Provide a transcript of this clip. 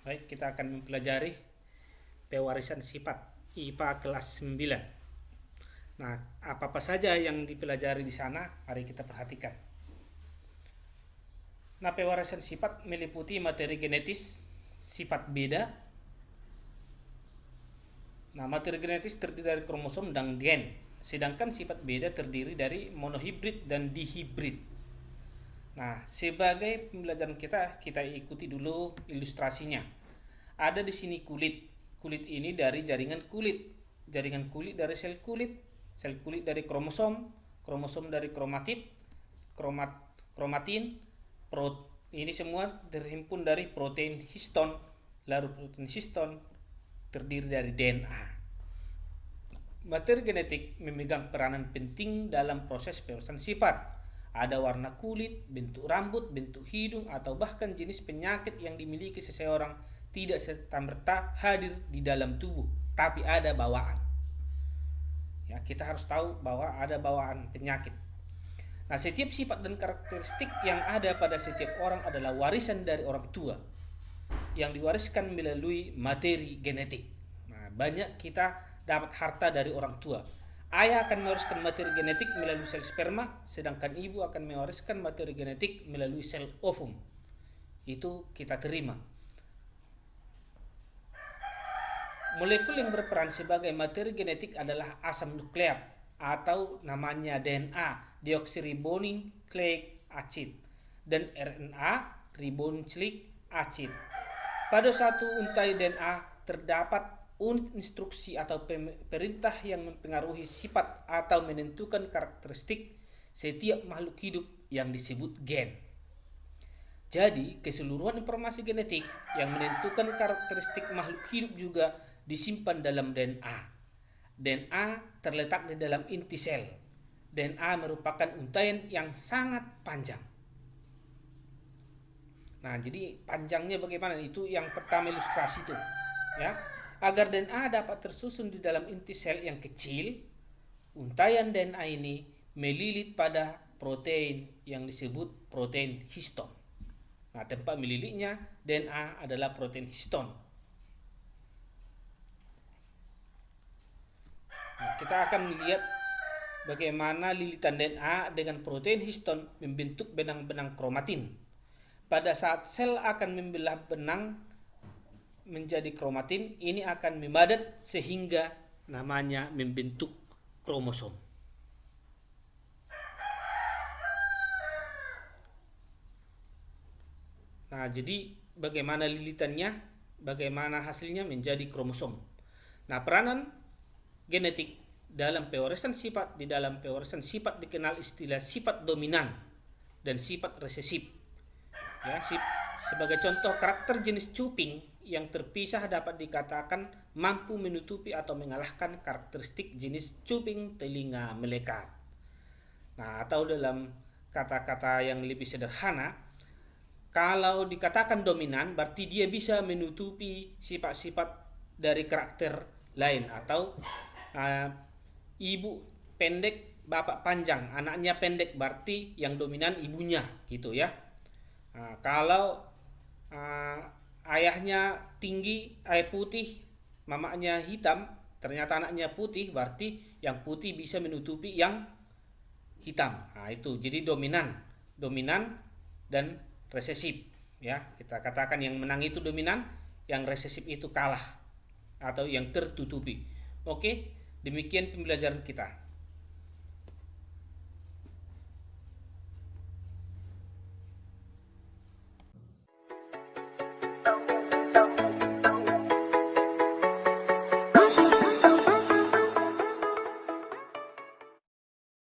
Baik, kita akan mempelajari pewarisan sifat IPA kelas 9. Nah, apa-apa saja yang dipelajari di sana, mari kita perhatikan. Nah, pewarisan sifat meliputi materi genetis, sifat beda. Nah, materi genetis terdiri dari kromosom dan gen, sedangkan sifat beda terdiri dari monohibrid dan dihibrid. Nah, sebagai pembelajaran kita ikuti dulu ilustrasinya. Ada di sini kulit. Kulit ini dari jaringan kulit. Jaringan kulit dari sel kulit dari kromosom, kromosom dari kromatin, ini semua terhimpun dari protein histon. Lalu protein histon terdiri dari DNA. Materi genetik memegang peranan penting dalam proses pewarisan sifat. Ada warna kulit, bentuk rambut, bentuk hidung, atau bahkan jenis penyakit yang dimiliki seseorang tidak serta-merta hadir di dalam tubuh, tapi ada bawaan. Ya, kita harus tahu bahwa ada bawaan penyakit. Nah, setiap sifat dan karakteristik yang ada pada setiap orang adalah warisan dari orang tua yang diwariskan melalui materi genetik. Nah, banyak kita dapat harta dari orang tua. Ayah akan mewariskan materi genetik melalui sel sperma, sedangkan ibu akan mewariskan materi genetik melalui sel ovum. Itu kita terima. Molekul yang berperan sebagai materi genetik adalah asam nukleat atau namanya DNA, deoksiribonucleic acid, dan RNA, ribonucleic acid. Pada satu untai DNA terdapat unit instruksi atau perintah yang mempengaruhi sifat atau menentukan karakteristik setiap makhluk hidup yang disebut gen. Jadi, keseluruhan informasi genetik yang menentukan karakteristik makhluk hidup juga disimpan dalam DNA. DNA terletak di dalam inti sel. DNA merupakan untaian yang sangat panjang. Nah, jadi panjangnya bagaimana? Itu yang pertama ilustrasi itu, ya. Agar DNA dapat tersusun di dalam inti sel yang kecil, untaian DNA ini melilit pada protein yang disebut protein histon. Nah, tempat melilitnya DNA adalah protein histon. Nah, kita akan melihat bagaimana lilitan DNA dengan protein histon membentuk benang-benang kromatin. Pada saat sel akan membelah benang menjadi kromatin, ini akan memadat sehingga namanya membentuk kromosom. Nah, jadi bagaimana lilitannya, bagaimana hasilnya menjadi kromosom. Nah, peranan genetik dalam pewarisan sifat, di dalam pewarisan sifat dikenal istilah sifat dominan dan sifat resesif. Ya, sebagai contoh, karakter jenis cuping yang terpisah dapat dikatakan mampu menutupi atau mengalahkan karakteristik jenis cuping telinga melekat. Nah, atau dalam kata-kata yang lebih sederhana, kalau dikatakan dominan berarti dia bisa menutupi sifat-sifat dari karakter lain. Atau ibu pendek, bapak panjang, anaknya pendek, berarti yang dominan ibunya, gitu ya. Kalau ayahnya tinggi, putih, mamanya hitam, ternyata anaknya putih, berarti yang putih bisa menutupi yang hitam. Nah, itu jadi dominan dan resesif. Ya, kita katakan yang menang itu dominan, yang resesif itu kalah atau yang tertutupi. Oke, demikian pembelajaran kita.